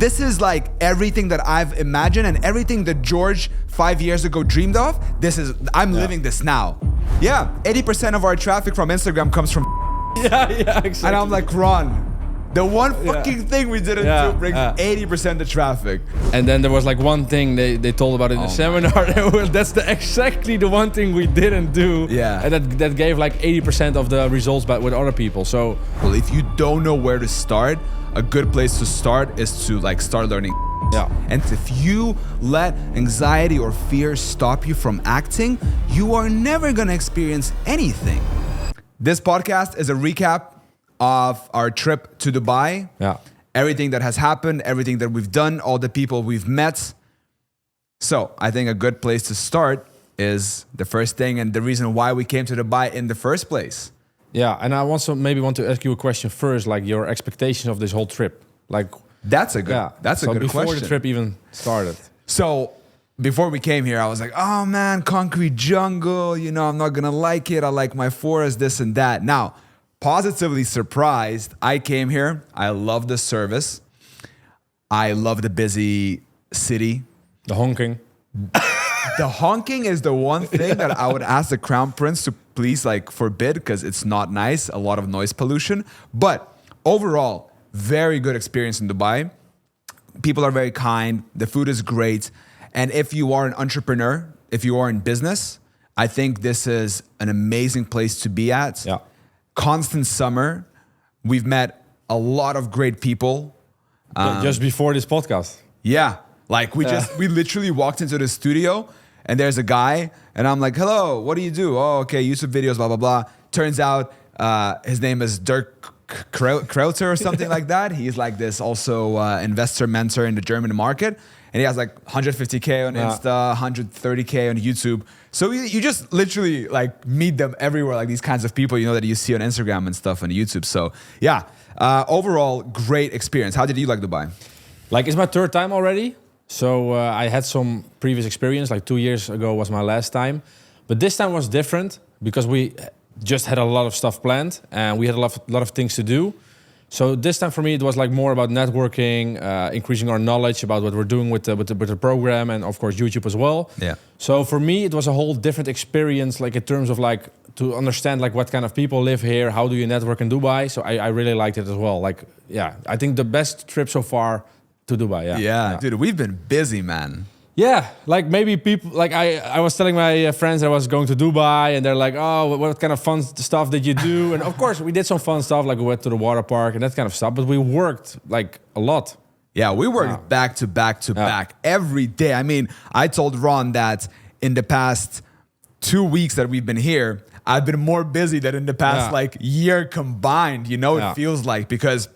this is like everything that I've imagined and everything that George 5 years ago dreamed of. I'm living this now. Yeah, 80% of our traffic from Instagram comes from Yeah, exactly. and I'm like, Ron, the one fucking thing we didn't do brings 80% of traffic. And then there was like one thing they told about in the seminar. That's exactly the one thing we didn't do. Yeah. And that gave like 80% of the results with other people. So, well, if you don't know where to start, a good place to start is to like start learning. Yeah. And if you let anxiety or fear stop you from acting, you are never gonna experience anything. This podcast is a recap of our trip to Dubai. Yeah. Everything that has happened, everything that we've done, all the people we've met. So I think a good place to start is the first thing and the reason why we came to Dubai in the first place. Yeah, and I also maybe want to ask you a question first, like your expectations of this whole trip. Like that's a good question. Before the trip even started. So before we came here, I was like, oh man, concrete jungle, you know, I'm not gonna like it. I like my forest, this and that. Now, positively surprised, I came here. I love the service. I love the busy city. The honking. The honking is the one thing that I would ask the Crown Prince to please like forbid because it's not nice, a lot of noise pollution. But overall, very good experience in Dubai. People are very kind. The food is great. And if you are an entrepreneur, if you are in business, I think this is an amazing place to be at. Yeah. Constant summer. We've met a lot of great people. Just before this podcast. Yeah. Like we literally walked into the studio and there's a guy and I'm like, hello, what do you do? Oh, okay, YouTube videos, blah, blah, blah. Turns out his name is Dirk Krauter or something like that. He's like this also investor mentor in the German market. And he has like 150K on Insta, 130K on YouTube. So you just literally like meet them everywhere, like these kinds of people, you know, that you see on Instagram and stuff on YouTube. So yeah, overall, great experience. How did you like Dubai? Like it's my third time already. So I had some previous experience, like 2 years ago was my last time. But this time was different because we just had a lot of stuff planned and we had a lot of things to do. So this time for me, it was like more about networking, increasing our knowledge about what we're doing with the program and of course YouTube as well. Yeah. So for me, it was a whole different experience, like in terms of like to understand like what kind of people live here, how do you network in Dubai. So I really liked it as well. Like, yeah, I think the best trip so far to Dubai. Yeah, dude, we've been busy, man. Yeah, like maybe people, like I was telling my friends that I was going to Dubai and they're like, oh, what kind of fun stuff did you do? And of course we did some fun stuff, like we went to the water park and that kind of stuff, but we worked like a lot. Yeah, we worked back to back to back every day. I mean, I told Ron that in the past 2 weeks that we've been here, I've been more busy than in the past like year combined, you know, it feels like because,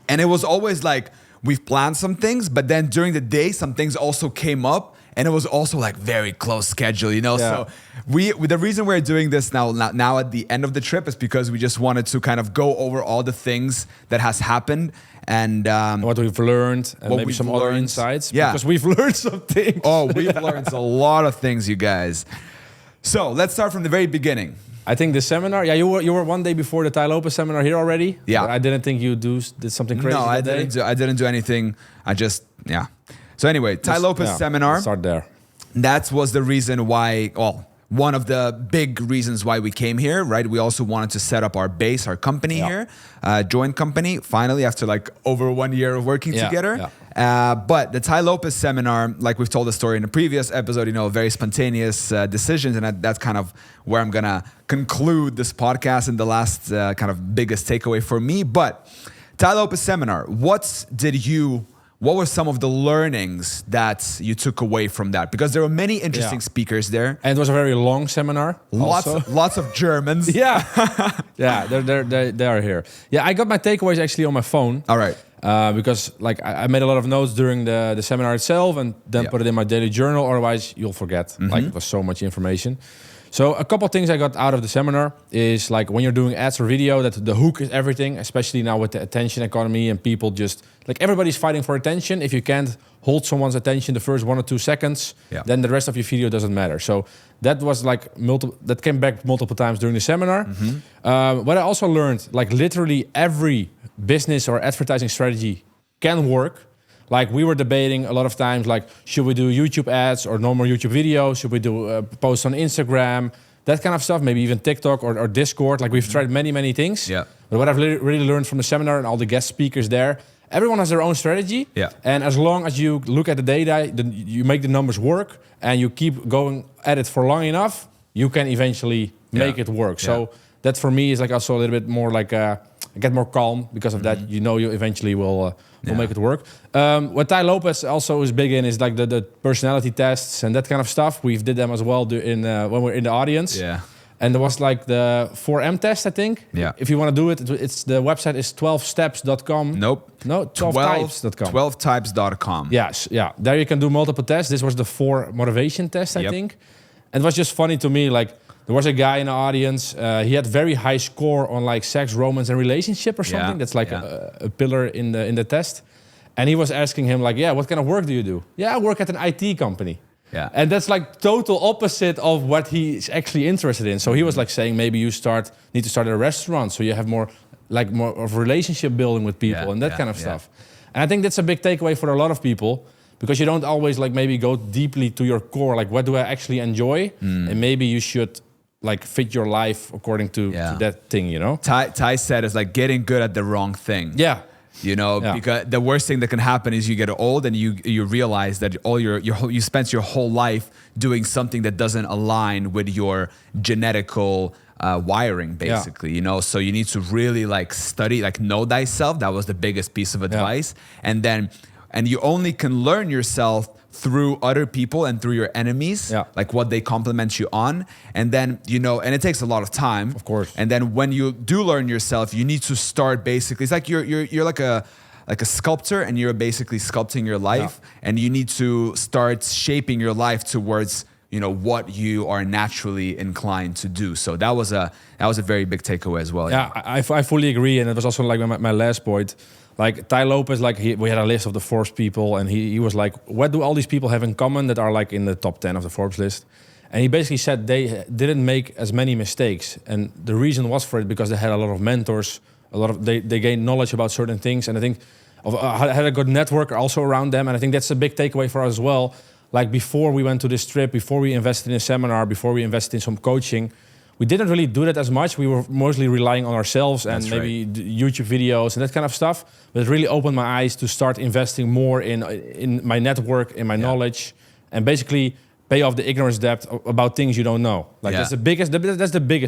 and it was always like, we've planned some things, but then during the day, some things also came up and it was also like very close schedule, you know? So the reason we're doing this now at the end of the trip is because we just wanted to kind of go over all the things that has happened and what we've learned and maybe some other insights. Yeah. Because we've learned some things. Oh, we've learned a lot of things, you guys. So let's start from the very beginning. I think the seminar, you were 1 day before the Lopez Seminar here already. Yeah. I didn't think you did something crazy. No, I didn't do anything. I just, So anyway, Lopez Seminar. Start there. That was the reason why, well, one of the big reasons why we came here, right? We also wanted to set up our base, our company here, joint company, finally, after like over 1 year of working together. Yeah. But the Lopez Seminar, like we've told the story in the previous episode, you know, very spontaneous decisions. And that's kind of where I'm going to conclude this podcast and the last kind of biggest takeaway for me. But Lopez Seminar, what were some of the learnings that you took away from that? Because there were many interesting speakers there. And it was a very long seminar. Lots of Germans. Yeah. Yeah, they are here. Yeah, I got my takeaways actually on my phone. All right. Because like I made a lot of notes during the seminar itself and then put it in my daily journal. Otherwise, you'll forget. Like it was so much information. So a couple of things I got out of the seminar is like when you're doing ads or video, that the hook is everything, especially now with the attention economy and people just like everybody's fighting for attention. If you can't hold someone's attention the first 1 or 2 seconds, then the rest of your video doesn't matter. So that was like that came back multiple times during the seminar. What I also learned, like literally every business or advertising strategy can work. Like we were debating a lot of times, like should we do YouTube ads or normal YouTube videos? Should we do posts on Instagram? That kind of stuff, maybe even TikTok or Discord. Like we've tried many things. Yeah. But what I've really learned from the seminar and all the guest speakers there, everyone has their own strategy. Yeah. And as long as you look at the data, you make the numbers work and you keep going at it for long enough, you can eventually make it work. So that for me is like also a little bit more like I get more calm because of that. You know, you eventually will make it work. What Ty Lopez also is big in is like the personality tests and that kind of stuff. We've did them as well in when we're in the audience. Yeah. And there was like the 4M test, I think. Yeah. If you want to do it, it's the website is 12steps.com. Nope. No, 12types.com. 12types.com. Yes, yeah. There you can do multiple tests. This was the 4 motivation test, I think. And it was just funny to me, like there was a guy in the audience. He had very high score on like sex, romance, and relationship or something. That's like a pillar in the test. And he was asking him like, yeah, what kind of work do you do? Yeah, I work at an IT company. Yeah. And that's like total opposite of what he's actually interested in. So he was like saying maybe you need to start a restaurant so you have more of relationship building with people and that kind of stuff. And I think that's a big takeaway for a lot of people because you don't always like maybe go deeply to your core, like what do I actually enjoy? And maybe you should like fit your life according to that thing, you know? Ty said it's like getting good at the wrong thing. Yeah. You know, because the worst thing that can happen is you get old and you realize that you spent your whole life doing something that doesn't align with your genetical wiring, basically. You know, so you need to really like study, like know thyself. That was the biggest piece of advice. And you only can learn yourself through other people and through your enemies, like what they compliment you on. And then, you know, and it takes a lot of time. Of course. And then when you do learn yourself, you need to start basically, it's like you're like a sculptor and you're basically sculpting your life and you need to start shaping your life towards, you know, what you are naturally inclined to do. So that was a very big takeaway as well. Yeah, I fully agree. And it was also like my last point. Like Ty Lopez, like we had a list of the Forbes people, and he was like, "What do all these people have in common that are like in the top 10 of the Forbes list?" And he basically said they didn't make as many mistakes, and the reason was for it because they had a lot of mentors, they gained knowledge about certain things, and I think had a good network also around them, and I think that's a big takeaway for us as well. Like before we went to this trip, before we invested in a seminar, before we invested in some coaching. We didn't really do that as much. We were mostly relying on ourselves and maybe YouTube videos and that kind of stuff. But it really opened my eyes to start investing more in my network, in my knowledge, and basically pay off the ignorance debt about things you don't know. Like that's the biggest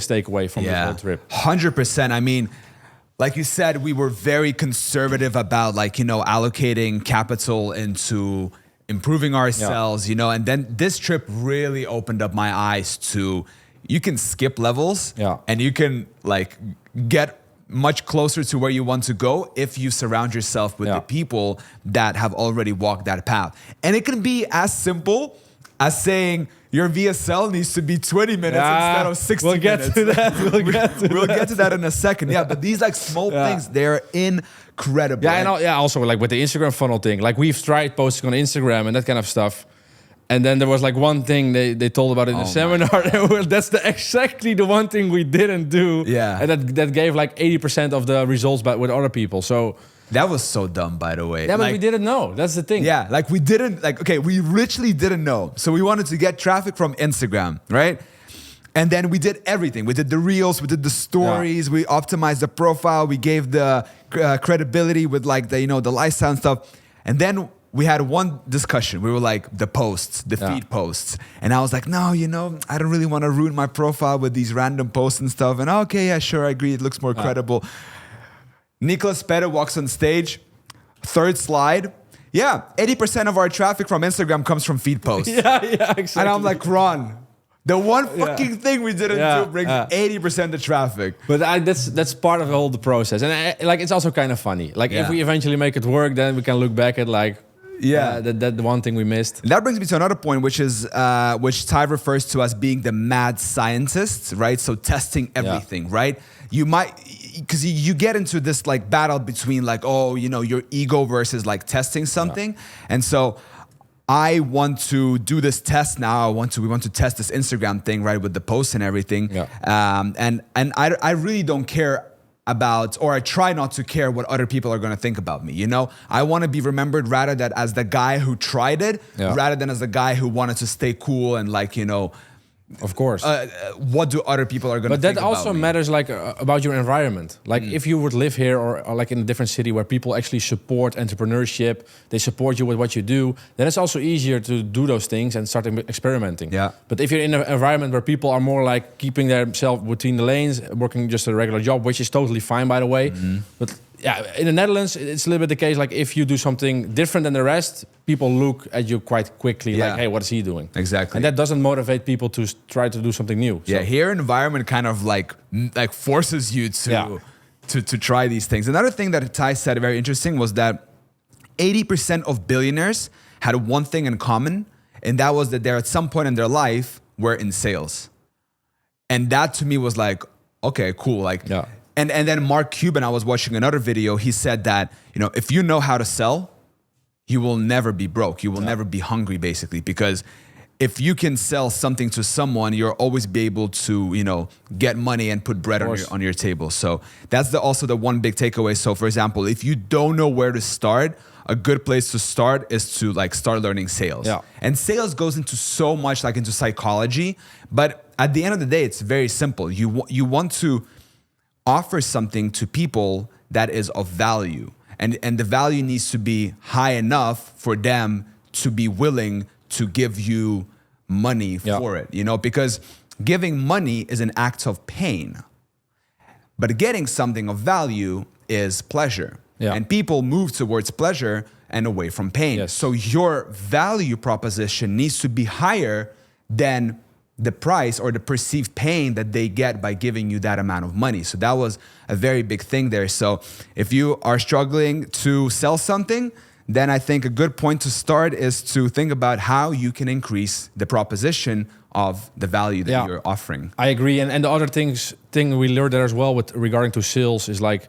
takeaway from this whole trip. 100%. I mean, like you said, we were very conservative about like, you know, allocating capital into improving ourselves, you know, and then this trip really opened up my eyes to you can skip levels and you can like get much closer to where you want to go if you surround yourself with the people that have already walked that path. And it can be as simple as saying your VSL needs to be 20 minutes instead of 60 minutes. We'll get to that in a second. Yeah, but these like small things, they're incredible. Yeah, and also like with the Instagram funnel thing, like we've tried posting on Instagram and that kind of stuff. And then there was like one thing they told about in the seminar. That's exactly the one thing we didn't do. Yeah. And that gave like 80% of the results with other people. So that was so dumb, by the way. Yeah, but we didn't know. That's the thing. Yeah, like we didn't, like, okay, we literally didn't know. So we wanted to get traffic from Instagram, right? And then we did everything. We did the reels, we did the stories, we optimized the profile, we gave the credibility with like the, you know, the lifestyle and stuff. And then we had one discussion. We were like, the posts, the feed posts. And I was like, no, you know, I don't really want to ruin my profile with these random posts and stuff. And okay, yeah, sure, I agree. It looks more credible. Nicolas Pette walks on stage. Third slide. Yeah, 80% of our traffic from Instagram comes from feed posts. Yeah, exactly. And I'm like, Ron, the one fucking thing we didn't do brings 80% of traffic. But that's part of the process. And like, it's also kind of funny. Like if we eventually make it work, then we can look back at like, that one thing we missed. And that brings me to another point, which is which Ty refers to as being the mad scientist, right? So testing everything, right? You might, because you get into this like battle between like, oh, you know, your ego versus like testing something. And so I want to do this test now. We want to test this Instagram thing, right, with the posts and everything. And I really don't care about, or I try not to care what other people are going to think about me. You know, I want to be remembered rather than as the guy who tried it, rather than as the guy who wanted to stay cool and like, you know, of course. What do other people are going to think about me? But that also matters like about your environment. Like if you would live here or like in a different city where people actually support entrepreneurship, they support you with what you do, then it's also easier to do those things and start experimenting. Yeah. But if you're in an environment where people are more like keeping themselves between the lanes, working just a regular job, which is totally fine, by the way. But yeah, in the Netherlands, it's a little bit the case. Like if you do something different than the rest, people look at you quite quickly. Like, hey, what is he doing? Exactly. And that doesn't motivate people to try to do something new. Yeah, here environment kind of like forces you to try these things. Another thing that Ty said very interesting was that 80% of billionaires had one thing in common, and that was that they're at some point in their life were in sales. And that to me was like, okay, cool. Like, and then Mark Cuban, I was watching another video. He said that, you know, if you know how to sell, you will never be broke. You will never be hungry, basically, because if you can sell something to someone, you'll always be able to, you know, get money and put bread on your table. So that's also the one big takeaway. So for example, if you don't know where to start, a good place to start is to like start learning sales. And sales goes into so much like into psychology, but at the end of the day, it's very simple. You want to offer something to people that is of value. And the value needs to be high enough for them to be willing to give you money for it, you know, because giving money is an act of pain, but getting something of value is pleasure. And people move towards pleasure and away from pain. So your value proposition needs to be higher than the price or the perceived pain that they get by giving you that amount of money. So that was a very big thing there. So if you are struggling to sell something, then I think a good point to start is to think about how you can increase the proposition of the value that you're offering. I agree. And the other thing we learned there as well with regarding to sales is like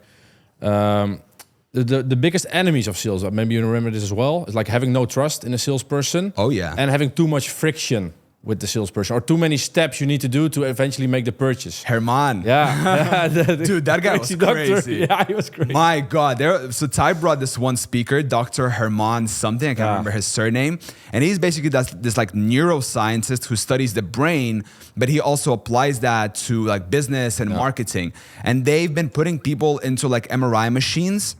the biggest enemies of sales, maybe you remember this as well, is like having no trust in a salesperson. And having too much friction with the salesperson, or too many steps you need to do to eventually make the purchase. Herman. Dude, that guy was crazy. Yeah, he was crazy. My God. So Ty brought this one speaker, Dr. Herman something, I can't remember his surname. And he's basically this like neuroscientist who studies the brain, but he also applies that to like business and marketing. And they've been putting people into like MRI machines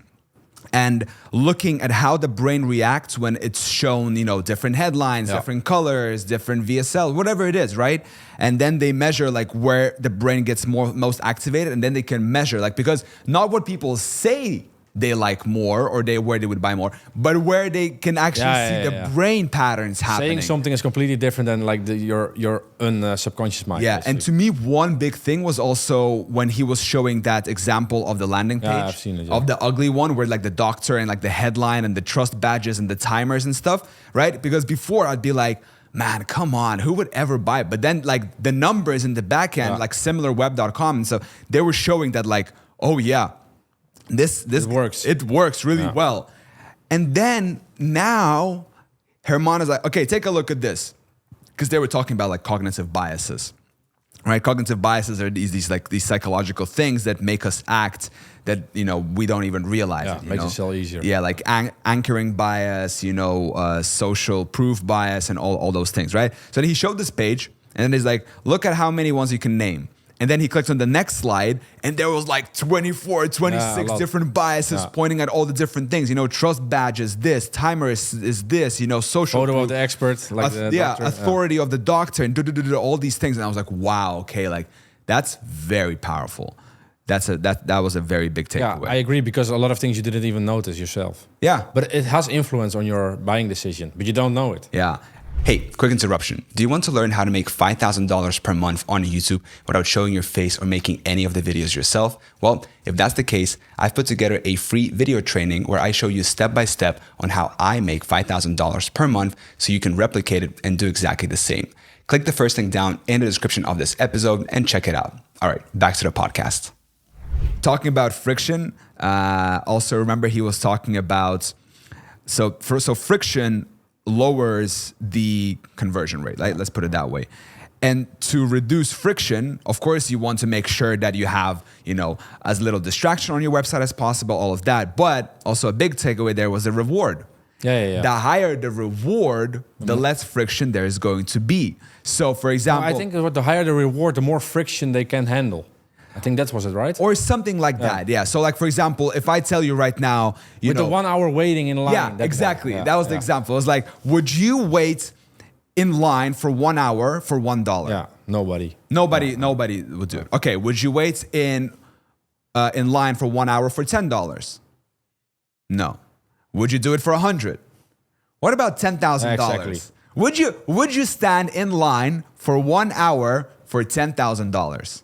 and looking at how the brain reacts when it's shown, you know, different headlines, different colors, different VSL, whatever it is, right? And then they measure like where the brain gets most activated, and then they can measure like, because not what people say they like more or where they would buy more, but where they can actually see the brain patterns happening. Saying something is completely different than like your subconscious mind. Yeah, and to me, one big thing was also when he was showing that example of the landing page I've seen it, of the ugly one where like the doctor and like the headline and the trust badges and the timers and stuff, right? Because before I'd be like, man, come on, who would ever buy it? But then like the numbers in the back end, like similarweb.com, and so they were showing that like, oh yeah, this works. It works really well. And then now Herman is like, okay, take a look at this. Because they were talking about like cognitive biases, right? Cognitive biases are these psychological things that make us act that, you know, we don't even realize it. Makes it sell easier. Yeah, like anchoring bias, you know, social proof bias and all those things, right? So then he showed this page and then he's like, look at how many ones you can name. And then he clicked on the next slide and there was like 24, 26 different biases pointing at all the different things. You know, trust badges, this, timer is this, you know, social photo proof, of the expert, like the doctor. Authority of the doctor and all these things. And I was like, wow, okay, like that's very powerful. That was a very big takeaway. Yeah, I agree, because a lot of things you didn't even notice yourself. Yeah. But it has influence on your buying decision, but you don't know it. Yeah. Hey, quick interruption. Do you want to learn how to make $5,000 per month on YouTube without showing your face or making any of the videos yourself? Well, if that's the case, I've put together a free video training where I show you step by step on how I make $5,000 per month so you can replicate it and do exactly the same. Click the first link down in the description of this episode and check it out. All right, back to the podcast. Talking about friction, also remember he was talking about, so friction lowers the conversion rate, right? Let's put it that way. And to reduce friction, of course, you want to make sure that you have, as little distraction on your website as possible, all of that. But also a big takeaway there was the reward. Yeah. The higher the reward, the less friction there is going to be. So, for example... I think the higher the reward, the more friction they can handle. I think that was it, right? Or something like that, yeah. So, like, for example, if I tell you right now... With the 1 hour waiting in line. Yeah, exactly. That was the example. It was like, would you wait in line for 1 hour for $1? Yeah, nobody. Nobody would do it. Okay, would you wait in line for 1 hour for $10? No. Would you do it for 100? What about $10,000? Exactly. Would you stand in line for 1 hour for $10,000?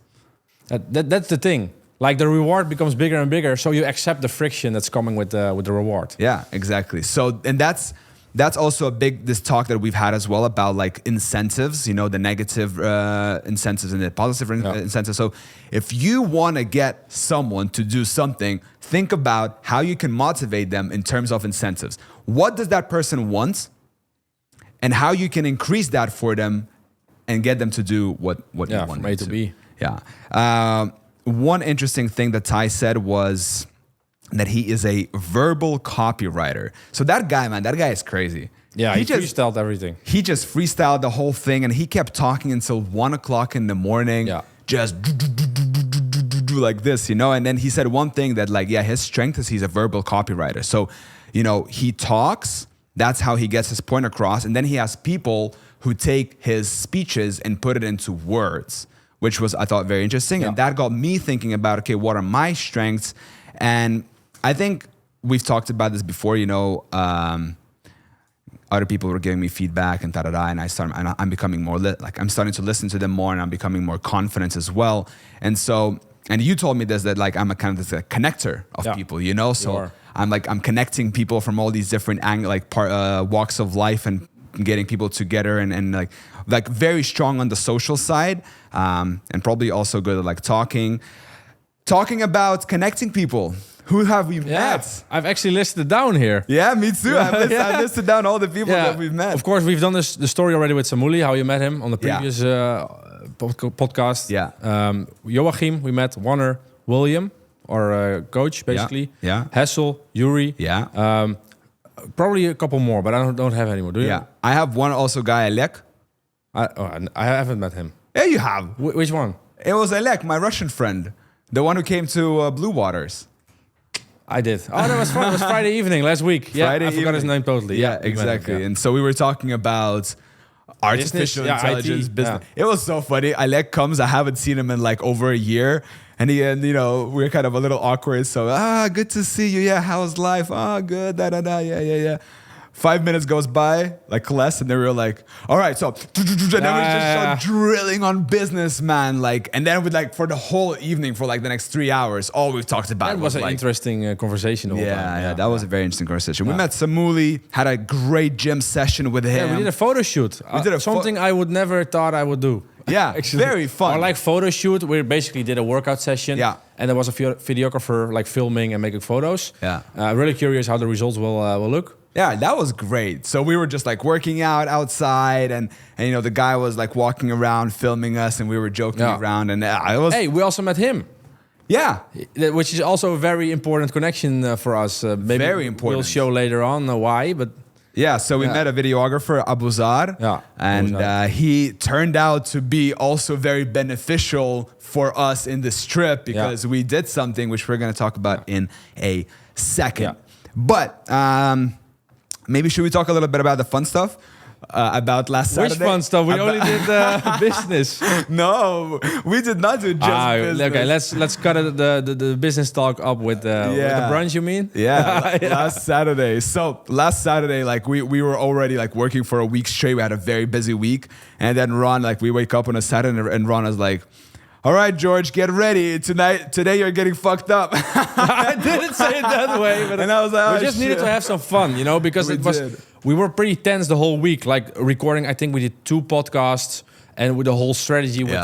That's the thing. Like the reward becomes bigger and bigger, so you accept the friction that's coming with the reward. Yeah, exactly. So, and that's also this talk that we've had as well about like incentives, the negative incentives and the positive incentives. So if you want to get someone to do something, think about how you can motivate them in terms of incentives. What does that person want? And how you can increase that for them and get them to do what you want from them A to B. Yeah. One interesting thing that Ty said was that he is a verbal copywriter. So that guy is crazy. Yeah, he freestyled everything. He just freestyled the whole thing, and he kept talking until 1 o'clock in the morning. Yeah. Just like this, And then he said one thing that his strength is he's a verbal copywriter. So, he talks, that's how he gets his point across. And then he has people who take his speeches and put it into words, which was, I thought, very interesting. Yeah. And that got me thinking about, okay, what are my strengths? And I think we've talked about this before, other people were giving me feedback and and I'm becoming more I'm starting to listen to them more, and I'm becoming more confident as well. And so, and you told me this, that I'm a kind of a connector of people, So I'm connecting people from all these different walks of life and getting people together and very strong on the social side, and probably also good at talking about connecting people. Who have we met? I've actually listed it down here. Yeah, me too. I've listed down all the people that we've met. Of course, we've done the story already with Samuli, how you met him on the previous podcast. Yeah. Joachim, we met. Warner, William, our coach, basically. Yeah. Hessel, Yuri. Yeah. Probably a couple more, but I don't have any more. Do you? Yeah. I have one also guy, Alek. I haven't met him. Yeah, you have. Which one? It was Alek, my Russian friend. The one who came to Blue Waters. I did. Oh, that was fun. It was Friday evening last week. Yeah, I forgot his name totally. Yeah, exactly. Him, And so we were talking about artificial intelligence, IT, business. It was so funny. Alek comes. I haven't seen him in over a year. And we're kind of a little awkward. So, good to see you. Yeah, how's life? Good. Yeah. 5 minutes goes by, less, and then we were like, all right, so, and then we just start drilling on business, man. And then for the whole evening, for the next 3 hours, all we've talked about was an interesting conversation. That was a very interesting conversation. We met Samuli, had a great gym session with him. Yeah, we did a photo shoot. We did something I would never thought I would do. Yeah, actually, very fun. Or photo shoot, we basically did a workout session. Yeah. And there was a videographer filming and making photos. Yeah. Really curious how the results will look. Yeah, that was great. So we were just working out outside, and the guy was walking around filming us, and we were joking around, and I was. Hey, we also met him. Yeah, which is also a very important connection for us. Maybe very important. We'll show later on why, but. Yeah, so we met a videographer, Abuzar, and he turned out to be also very beneficial for us in this trip because we did something which we're going to talk about in a second. Yeah. But maybe should we talk a little bit about the fun stuff? About last Saturday? Which fun stuff? We only did business. No, we did not do just business. Okay, let's cut the business talk up with the brunch, you mean? Yeah, last Saturday. So last Saturday, we were already working for a week straight. We had a very busy week. And then Ron, we wake up on a Saturday and Ron was like, all right, George, get ready. Today you're getting fucked up. I didn't say it that way, but and I was like, we just needed to have some fun, because we were pretty tense the whole week. Recording, I think we did 2 podcasts, and with the whole strategy with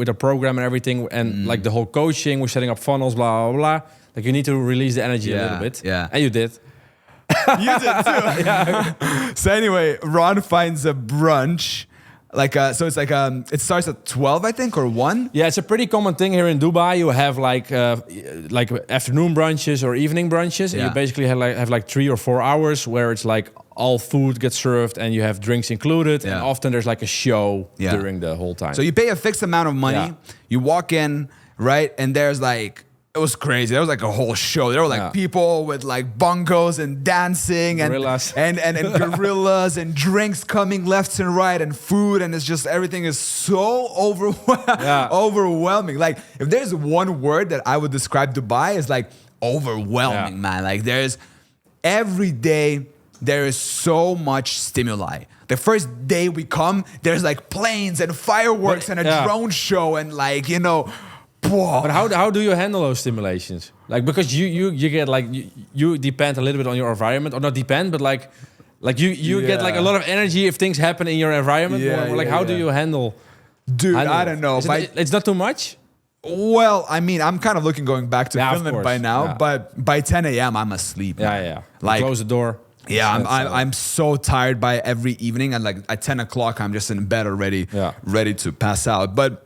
the program and everything, and the whole coaching, we're setting up funnels, blah blah blah. You need to release the energy a little bit. Yeah, and you did. You did too. So anyway, Ron finds a brunch. So it's like it starts at 12, I think, or 1. Yeah, it's a pretty common thing here in Dubai. You have like afternoon brunches or evening brunches, and you basically have like 3 or 4 hours where it's like all food gets served and you have drinks included, and often there's like a show during the whole time. So you pay a fixed amount of money. You walk in, right, and there's like. It was crazy. There was like a whole show. There were like people with like bongos and dancing and gorillas. and gorillas and drinks coming left and right and food, and it's just everything is so overwhelming. Like if there's one word that I would describe Dubai is like overwhelming, man. Like there's every day there is so much stimuli. The first day we come, there's like planes and fireworks and a drone show and like, you know. But how do you handle those stimulations? Like because you get like you depend a little bit on your environment, or not depend, but like you get like a lot of energy if things happen in your environment. How do you handle? Dude, I don't know. It's not too much. Well, I mean, I'm kind of going back to Finland by now, but by 10 a.m. I'm asleep. Yeah. Like close the door. Yeah, I'm so tired by every evening, and like at 10 o'clock I'm just in bed already, ready to pass out. But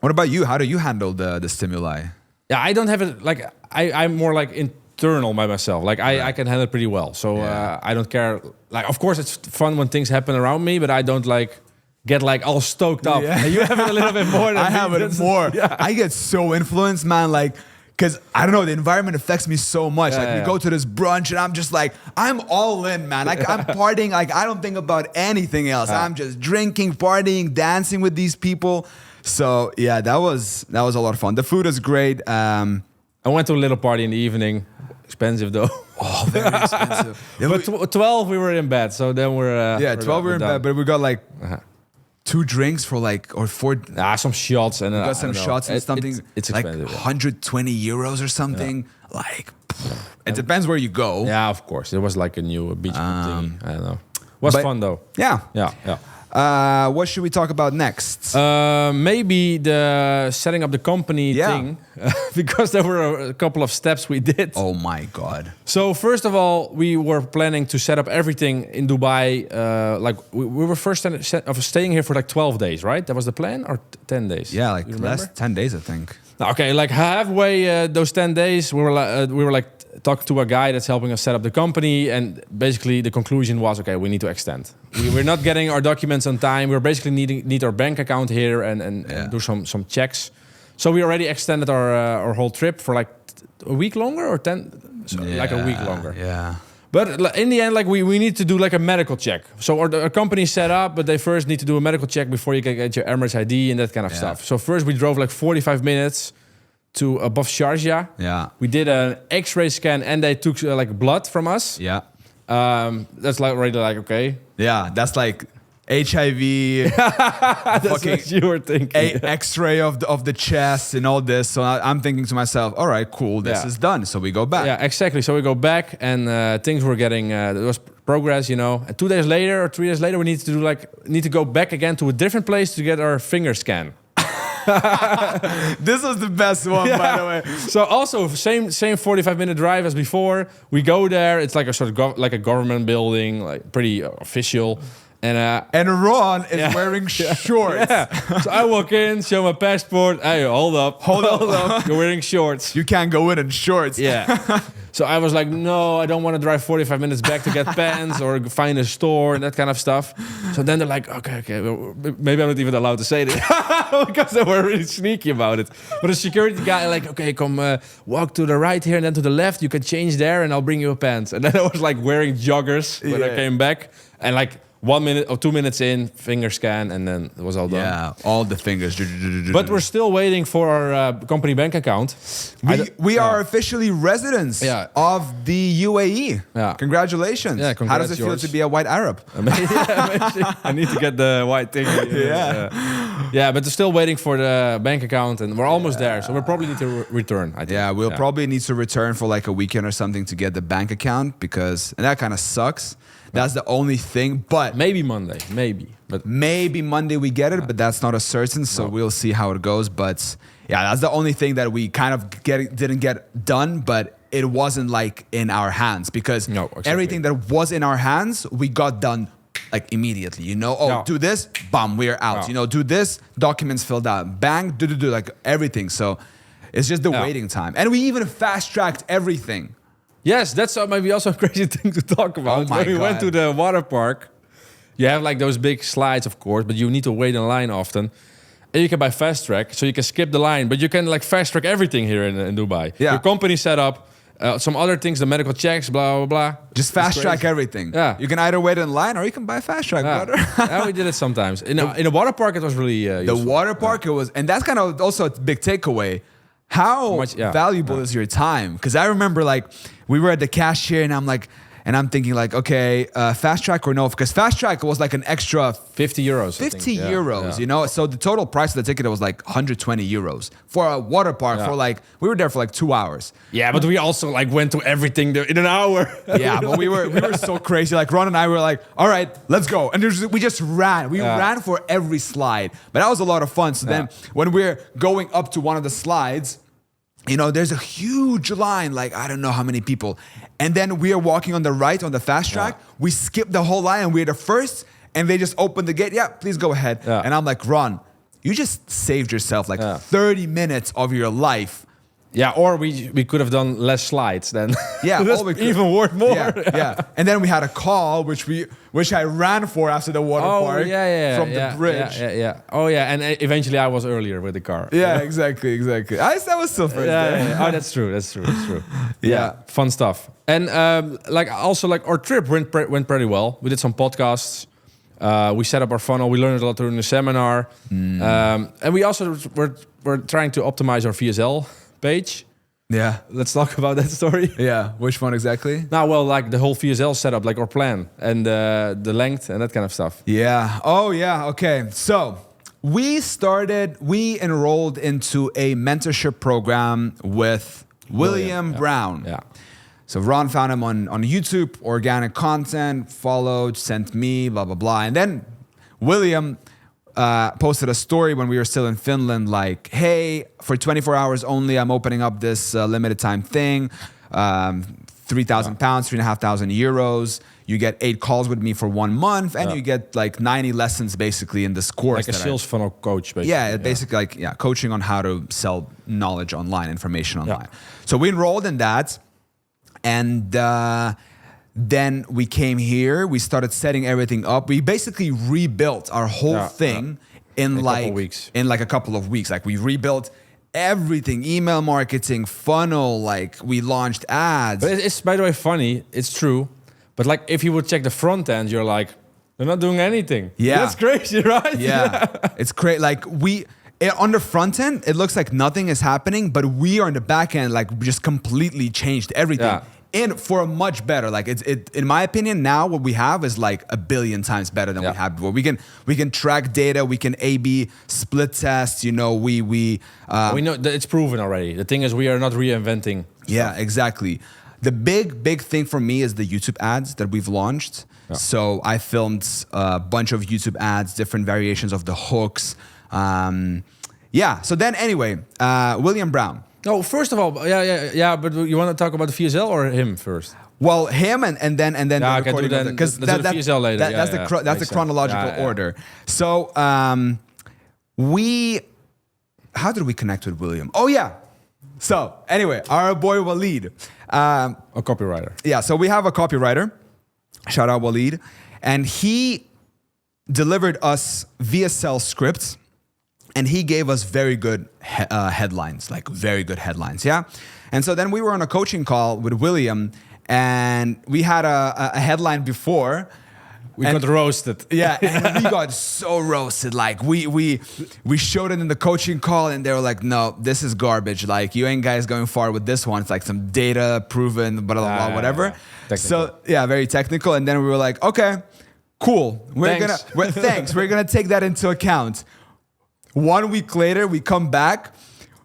what about you? How do you handle the stimuli? Yeah, I don't have it. Like I'm more like internal by myself. Like I can handle it pretty well. So I don't care. Like of course it's fun when things happen around me, but I don't like get like all stoked up. Yeah. You have it a little bit more than I have it more. Yeah. I get so influenced, man. Like, because I don't know, the environment affects me so much. We go to this brunch and I'm just like, I'm all in, man. Like I'm partying. Like I don't think about anything else. I'm just drinking, partying, dancing with these people. So yeah, that was a lot of fun. The food is great. I went to a little party in the evening. Expensive though. Oh, very expensive. But 12 we were in bed. So then we're 12 we were in bed, but we got like 2 drinks for like, or 4. Some shots and we got some shots and something. It's like expensive. 120 euros or something. Like it depends where you go. Yeah, of course. It was like a new beach thing. I don't know. Was fun though. Yeah. What should we talk about next? Maybe the setting up the company thing, because there were a couple of steps we did. Oh my God. So first of all, we were planning to set up everything in Dubai. We were first staying here for like 12 days, right? That was the plan, or 10 days? Yeah, like less 10 days, I think. Okay, like halfway those 10 days, we were like talking to a guy that's helping us set up the company, and basically the conclusion was, okay, we need to extend. We're not getting our documents on time. We're basically need our bank account here and do some checks. So we already extended our whole trip for like a week longer, or 10, like a week longer. Yeah. But in the end, like we need to do like a medical check. So our company is set up, but they first need to do a medical check before you can get your Emirates ID and that kind of stuff. So first we drove like 45 minutes to above Sharjah. Yeah. We did an X-ray scan and they took like blood from us. Yeah. That's like already like, okay. Yeah, that's like HIV. That's what you were thinking. X-ray of the chest and all this. So I'm thinking to myself, all right, cool, this is done. So we go back. Yeah, exactly. So we go back and things were getting, there was progress, you know. And 2 days later or 3 days later, we need to go back again to a different place to get our finger scan. This was the best one, by the way. So also same 45-minute drive as before. We go there. It's like a sort of like a government building, like pretty official. And Ron is wearing shorts. Yeah. So I walk in, show my passport. Hey, hold up. You're wearing shorts. You can't go in shorts. Yeah. So I was like, no, I don't want to drive 45 minutes back to get pants or find a store and that kind of stuff. So then they're like, okay, well, maybe I'm not even allowed to say this because they were really sneaky about it. But the security guy like, okay, come walk to the right here and then to the left. You can change there and I'll bring you a pants. And then I was like wearing joggers when I came back, and like 1 minute or 2 minutes in, finger scan, and then it was all done. Yeah, all the fingers. But we're still waiting for our company bank account. We are officially residents of the UAE. Yeah. Congratulations. Yeah, How does it feel to be a white Arab? I need to get the white thing. Yeah, but they're still waiting for the bank account, and we're almost there. So we'll probably need to return, I think. Yeah, we'll probably need to return for like a weekend or something to get the bank account, and that kind of sucks. That's the only thing, but maybe Monday, but maybe Monday we get it, but that's not a certain. So we'll see how it goes. But yeah, that's the only thing that we kind of didn't get done, but it wasn't like in our hands, because everything that was in our hands we got done like immediately, do this, bam, we're out. Do this, documents filled out, bang, do, like everything. So it's just the waiting time. And we even fast-tracked everything. Yes, that's maybe also a crazy thing to talk about. Oh my when we God. went to the water park, you have like those big slides, of course, but you need to wait in line often. And you can buy fast track, so you can skip the line, but you can like fast track everything here in Dubai. Yeah. Your company set up, some other things, the medical checks, blah, blah, blah. Just fast track everything. Yeah. You can either wait in line or you can buy fast track, brother. Yeah, we did it sometimes. In a water park, it was really The water park, it was, and that's kind of also a big takeaway. How valuable is your time? Because I remember like we were at the cashier and I'm thinking like, okay, fast track or no? Because fast track was like an extra 50 euros. 50 euros, So the total price of the ticket was like 120 euros for a water park for like, we were there for like 2 hours. Yeah, but we also like went to everything there in an hour. Yeah, but we were so crazy. Like Ron and I were like, all right, let's go. And we just ran. We ran for every slide. But that was a lot of fun. So then when we're going up to one of the slides, there's a huge line, like I don't know how many people. And then we are walking on the right on the fast track. We skip the whole line and we're the first. And they just open the gate. Yeah, please go ahead. Yeah. And I'm like, Ron, you just saved yourself like 30 minutes of your life. Yeah, or we could have done less slides then. Yeah, even worth more. Yeah. And then we had a call, which I ran for after the water park from the bridge. Yeah. Oh yeah, and eventually I was earlier with the car. Yeah, exactly. That was still first. Oh, that's true. Yeah, fun stuff. And also our trip went pretty well. We did some podcasts. We set up our funnel. We learned a lot during the seminar, and we also were trying to optimize our VSL page. Yeah. Let's talk about that story. Yeah. Which one exactly? Now, well, like the whole VSL setup, like our plan and the length and that kind of stuff. Yeah. Oh, yeah. Okay. So we enrolled into a mentorship program with William Brown. Yeah. So Ron found him on YouTube, organic content, followed, sent me, blah, blah, blah. And then William posted a story when we were still in Finland, like, hey, for 24 hours only, I'm opening up this limited time thing, 3,000 pounds, 3,500 euros. You get 8 calls with me for 1 month, and you get like 90 lessons basically in this course. Like a sales funnel coach, basically. Yeah, basically coaching on how to sell knowledge online, information online. So we enrolled in that, and then we came here. We started setting everything up. We basically rebuilt our whole thing in like a couple of weeks. Like we rebuilt everything, email marketing, funnel. Like we launched ads. But it's by the way funny. It's true. But like if you would check the front end, you're like, they're not doing anything. Yeah, that's crazy, right? Yeah, it's crazy. Like on the front end, it looks like nothing is happening, but we are in the back end, like just completely changed everything. Yeah. And for a much better, like it in my opinion, now what we have is like 1 billion times better than we had before. We can track data, we can A/B split test. We know that it's proven already. The thing is, we are not reinventing stuff. Yeah, exactly. The big thing for me is the YouTube ads that we've launched. Yeah. So I filmed a bunch of YouTube ads, different variations of the hooks. So then anyway, William Brown. No, first of all, but you want to talk about the VSL or him first? Well, him and then the recording, because that's the VSL later. That's the chronological order. So how did we connect with William? Oh yeah. So anyway, our boy Walid, a copywriter. Yeah. So we have a copywriter. Shout out Walid, and he delivered us VSL scripts. And he gave us very good headlines, like very good headlines, yeah? And so then we were on a coaching call with William, and we had a headline before. We got roasted. Yeah, and we got so roasted. Like, we showed it in the coaching call, and they were like, no, this is garbage. Like, you ain't guys going far with this one. It's like some data proven, blah, blah, blah, whatever. Yeah. So, yeah, very technical. And then we were like, okay, cool. We're gonna take that into account. 1 week later, we come back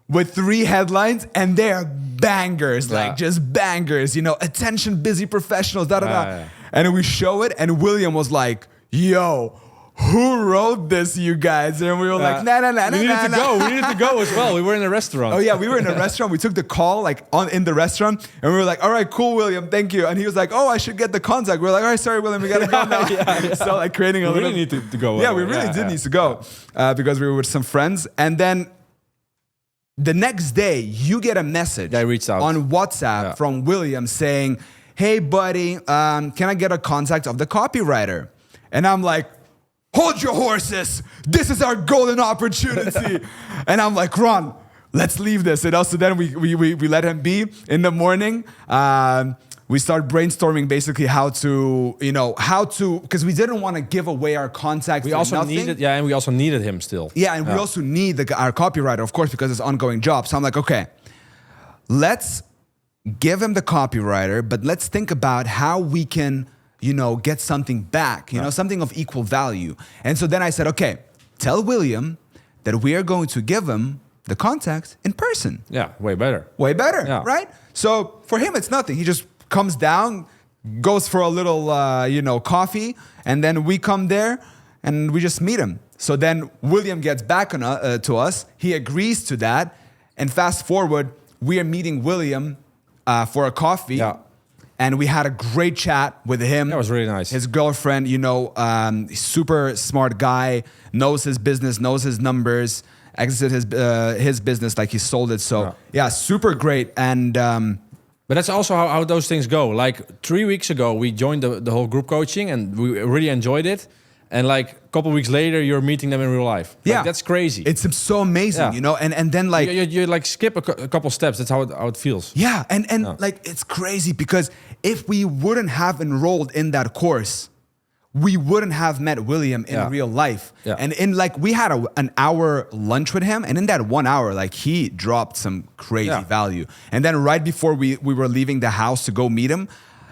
with 3 headlines, and they're bangers, like just bangers, attention busy professionals, da da da. And we show it, and William was like, yo, who wrote this, you guys? And we were like, nah. We needed to go as well. We were in a restaurant. Oh yeah, we were in a restaurant. We took the call like in the restaurant, and we were like, all right, cool, William, thank you. And he was like, oh, I should get the contact. We were like, all right, sorry, William, we gotta go now. So like creating a little. We really need to go. Yeah, we really did need to go because we were with some friends, and then the next day you get a message. I reached out on WhatsApp from William saying, hey buddy, can I get a contact of the copywriter? And I'm like, hold your horses. This is our golden opportunity. And I'm like, Ron, let's leave this. And also then we let him be. In the morning, we start brainstorming basically how to, because we didn't want to give away our contact. We also needed him still. Yeah, and we also need our copywriter, of course, because it's an ongoing job. So I'm like, okay, let's give him the copywriter, but let's think about how we can get something back, something of equal value. And so then I said, okay, tell William that we are going to give him the contact in person. Yeah, way better. Way better, right? So for him, it's nothing. He just comes down, goes for a little, coffee, and then we come there and we just meet him. So then William gets back to us. He agrees to that. And fast forward, we are meeting William for a coffee. Yeah. And we had a great chat with him. That was really nice. His girlfriend, super smart guy, knows his business, knows his numbers, exited his business, like he sold it. So yeah super great. And but that's also how those things go. Like 3 weeks ago, we joined the whole group coaching, and we really enjoyed it. And like a couple of weeks later, you're meeting them in real life. Like, that's crazy. It's so amazing, And then like you like skip a couple steps. That's how it feels. Yeah, and like it's crazy because if we wouldn't have enrolled in that course, we wouldn't have met William in real life. Yeah. And we had an hour lunch with him, and in that 1 hour, like he dropped some crazy value. And then right before we were leaving the house to go meet him,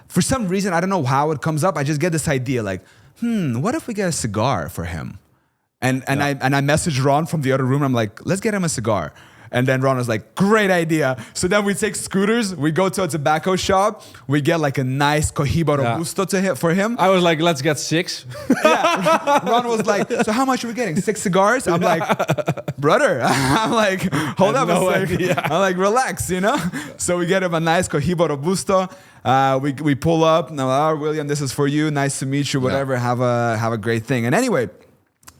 for some reason I don't know how it comes up. I just get this idea like, what if we get a cigar for him? And I messaged Ron from the other room. I'm like, let's get him a cigar. And then Ron was like, great idea. So then we take scooters. We go to a tobacco shop. We get like a nice Cohiba Robusto for him. I was like, let's get 6. Ron was like, so how much are we getting? 6 cigars? I'm like, brother. I'm like, hold up a second. I'm like, relax, So we get him a nice Cohiba Robusto. We pull up. Now, William, this is for you. Nice to meet you. Whatever. Have a great thing. And anyway,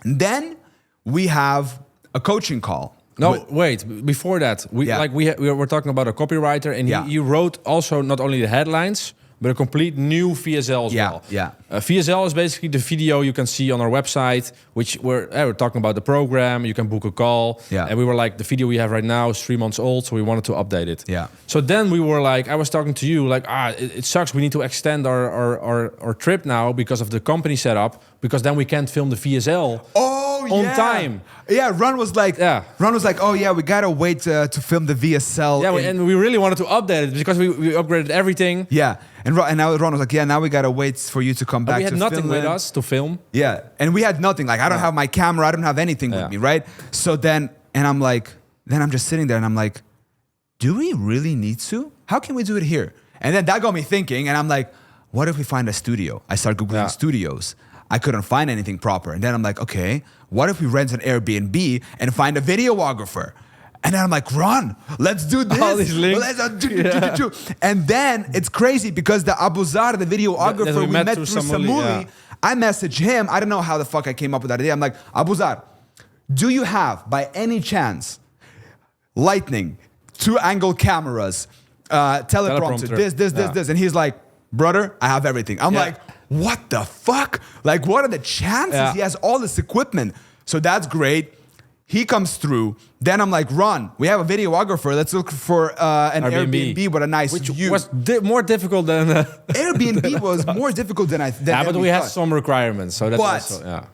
then we have a coaching call. No, wait. Before that, we were talking about a copywriter, and he wrote also not only the headlines, but a complete new VSL as well. Yeah. VSL is basically the video you can see on our website, which we're talking about the program. You can book a call. Yeah. And we were like, the video we have right now is 3 months old, so we wanted to update it. Yeah. So then we were like, I was talking to you, like, it sucks. We need to extend our trip now because of the company setup, because then we can't film the VSL on time. Yeah, Ron was like, oh yeah, we gotta wait to film the VSL. Yeah, and we really wanted to update it because we upgraded everything. Yeah, and now Ron was like, yeah, now we gotta wait for you to come back. We had nothing with us to film. Yeah, and we had nothing. Like I don't have my camera, I don't have anything with me, right? So then I'm like, I'm just sitting there and I'm like, do we really need to? How can we do it here? And then that got me thinking, and I'm like, what if we find a studio? I start Googling studios. I couldn't find anything proper. And then I'm like, okay, what if we rent an Airbnb and find a videographer? And then I'm like, Ron, let's do this. All these links. And then it's crazy because the Abuzar, the videographer we met through Samuli, I messaged him. I don't know how the fuck I came up with that idea. I'm like, Abuzar, do you have, by any chance, lighting, 2-angle cameras, teleprompter, this? And he's like, brother, I have everything. I'm like, what the fuck? Like, what are the chances? He has all this equipment. So that's great. He comes through. Then I'm like, Ron, we have a videographer. Let's look for an Airbnb with a nice view. Which was more difficult than... Airbnb was more difficult than I thought. But we had some requirements. So that's also,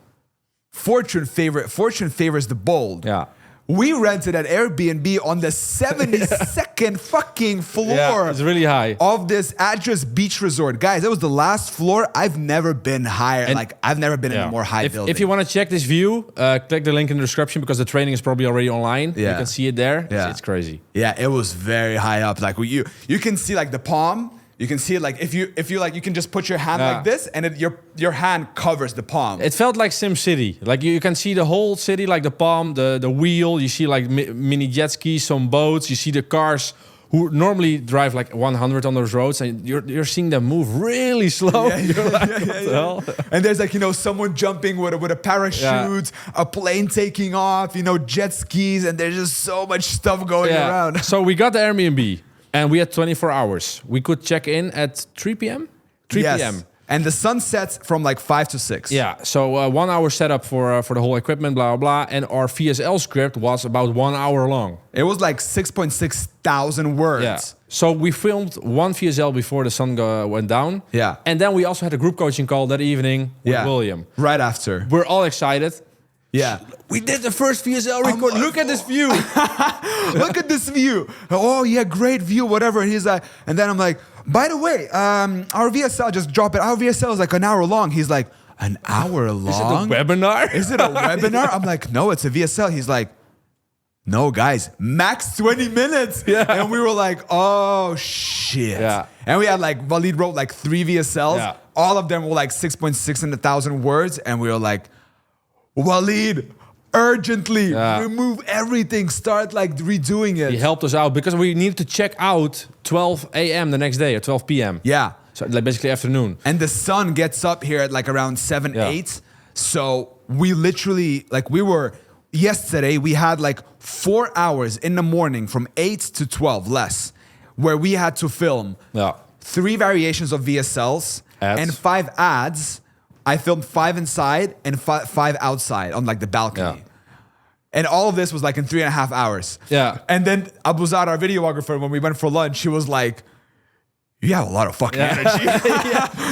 Fortune favors the bold. Yeah. We rented an Airbnb on the 72nd fucking floor. Yeah, it's really high. Of this Address Beach Resort. Guys, that was the last floor. I've never been higher. And I've never been in a more high building. If you want to check this view, click the link in the description because the training is probably already online. Yeah. You can see it there. Yeah. It's crazy. Yeah, it was very high up. Like you can see like the palm. You can see it like if you like, you can just put your hand like this, and your hand covers the palm. It felt like Sim City. Like you can see the whole city, like the palm, the wheel. You see like mini jet skis, some boats. You see the cars who normally drive like 100 on those roads, and you're seeing them move really slow. You're like, what the hell? And there's like, someone jumping with a parachute, a plane taking off, jet skis, and there's just so much stuff going around. So we got the Airbnb, and we had 24 hours. We could check in at 3 p.m. 3 p.m. And the sun sets from like 5 to 6. Yeah, so 1 hour setup for the whole equipment, blah, blah, blah. And our VSL script was about 1 hour long. It was like 6.6 thousand words. Yeah. So we filmed one VSL before the sun went down. Yeah. And then we also had a group coaching call that evening with William. Right after. We're all excited. Yeah. We did the first VSL record. Look at this view. Look at this view. Oh, yeah, great view, whatever. And he's like, and then I'm like, by the way, our VSL, just drop it. Our VSL is like an hour long. He's like, an hour long? Is it a webinar? Is it a webinar? I'm like, no, it's a VSL. He's like, no, guys, max 20 minutes. Yeah. And we were like, oh, shit. Yeah. And we had like, Walid wrote like 3 VSLs. Yeah. All of them were like 6.6 in 1,000 words. And we were like, Walid, urgently remove everything. Start like redoing it. He helped us out because we needed to check out 12 a.m. the next day or 12 p.m. Yeah. So like basically afternoon. And the sun gets up here at like around 7, 8. So we literally, like yesterday, we had like 4 hours in the morning from 8 to 12 less, where we had to film 3 variations of VSLs and 5 ads. I filmed 5 inside and 5 outside on like the balcony. Yeah. And all of this was like in 3.5 hours. Yeah. And then Abuzar, our videographer, when we went for lunch, he was like, you have a lot of fucking energy.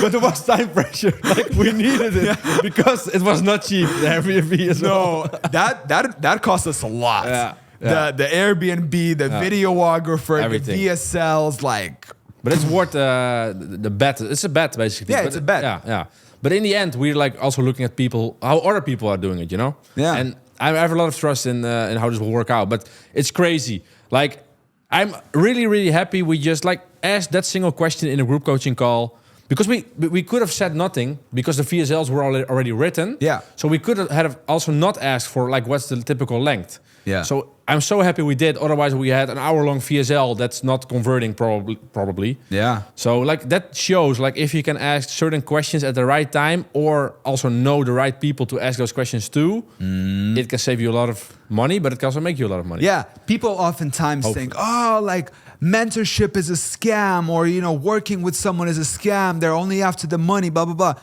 But there was time pressure. Like we needed it because it was not cheap. The Airbnb as well. No, that cost us a lot. Yeah. The Airbnb, the videographer, everything. The VSLs, like. But it's worth the bet. It's a bet basically. Yeah, but it's a bet. Yeah. But in the end, we're like also looking at how other people are doing it, Yeah. And I have a lot of trust in how this will work out. But it's crazy. Like I'm really, really happy we just like asked that single question in a group coaching call, because we could have said nothing because the VSLs were already written. Yeah. So we could have also not asked for like what's the typical length. Yeah. So I'm so happy we did. Otherwise, we had an hour-long VSL that's not converting probably. Yeah. So like that shows like if you can ask certain questions at the right time, or also know the right people to ask those questions to, it can save you a lot of money, but it can also make you a lot of money. Yeah. People oftentimes think, oh, like mentorship is a scam, or working with someone is a scam. They're only after the money, blah blah blah.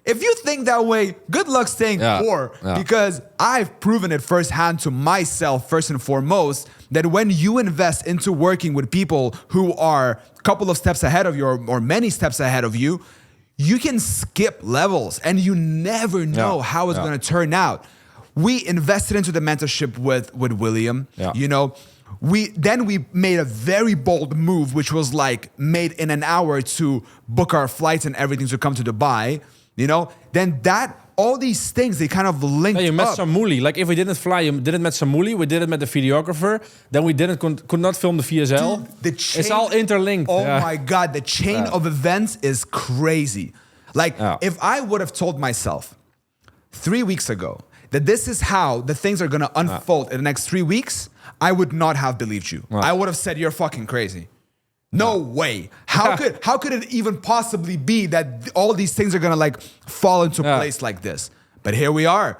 If you think that way, good luck staying poor, because I've proven it firsthand to myself, first and foremost, that when you invest into working with people who are a couple of steps ahead of you or many steps ahead of you, you can skip levels and you never know how it's going to turn out. We invested into the mentorship with William, We made a very bold move, which was like made in an hour to book our flights and everything to come to Dubai. Then all these things, they kind of linked up. You met Samouli. Like if we didn't fly, you didn't met Samouli, we didn't met the videographer, then we could not film the VSL. Dude, it's all interlinked. Oh my God, the chain of events is crazy. Like if I would have told myself 3 weeks ago that this is how the things are going to unfold in the next 3 weeks, I would not have believed you. I would have said, you're fucking crazy. No way. How could it even possibly be that all these things are gonna like fall into place like this? But here we are.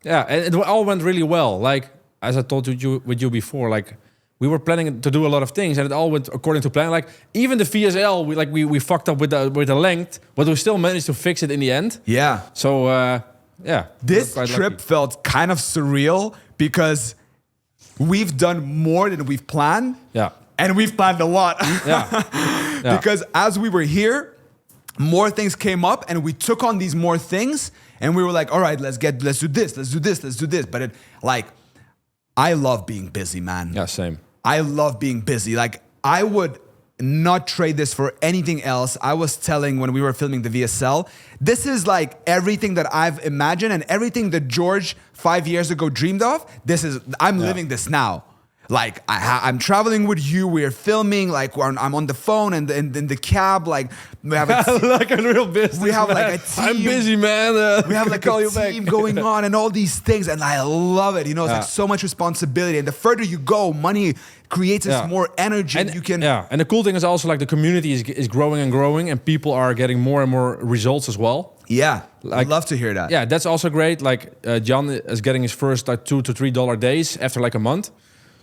Yeah, and it all went really well. Like as I told you before, like we were planning to do a lot of things, and it all went according to plan. Like even the VSL, we fucked up with the length, but we still managed to fix it in the end. Yeah. So this trip felt kind of surreal because we've done more than we've planned. Yeah. And we've planned a lot. Because as we were here, more things came up and we took on these more things and we were like, all right, let's do this. But I love being busy, man. Yeah, same. I love being busy. Like I would not trade this for anything else. I was telling when we were filming the VSL, this is like everything that I've imagined and everything that George 5 years ago dreamed of. I'm living this now. Like I'm traveling with you. We're filming. Like I'm on the phone and in the cab. Like we have like a real business. We have man. like a team. I'm busy, man. We have like a team going on and all these things, and I love it. You know, it's like so much responsibility. And the further you go, money creates this more energy. And you can and the cool thing is also like the community is growing and growing, and people are getting more and more results as well. Yeah, like, I'd love to hear that. Yeah, that's also great. Like John is getting his first like $2 to $3 days after like a month.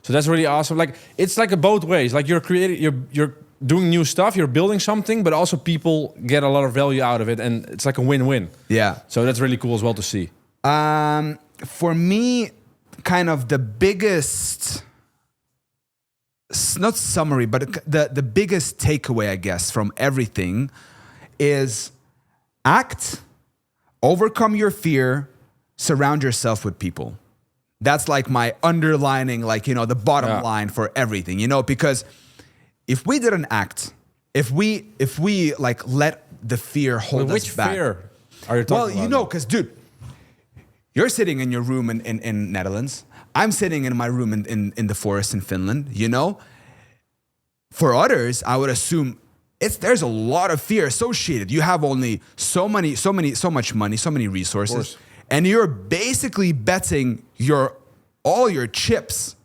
So that's really awesome. Like it's like a both ways. Like you're doing new stuff, you're building something, but also people get a lot of value out of it, and it's like a win-win. Yeah. So that's really cool as well to see. For me, kind of the biggest, not summary, but the biggest takeaway, I guess, from everything is act, overcome your fear, surround yourself with people. That's like my underlining, like, you know, the bottom line for everything, you know, because if we didn't act, if we like let the fear hold us back. Which fear are you talking about? Well, you know, because dude, you're sitting in your room in Netherlands. I'm sitting in my room in the forest in Finland, you know. For others, I would assume there's a lot of fear associated. You have only so much money, so many resources. And you're basically betting all your chips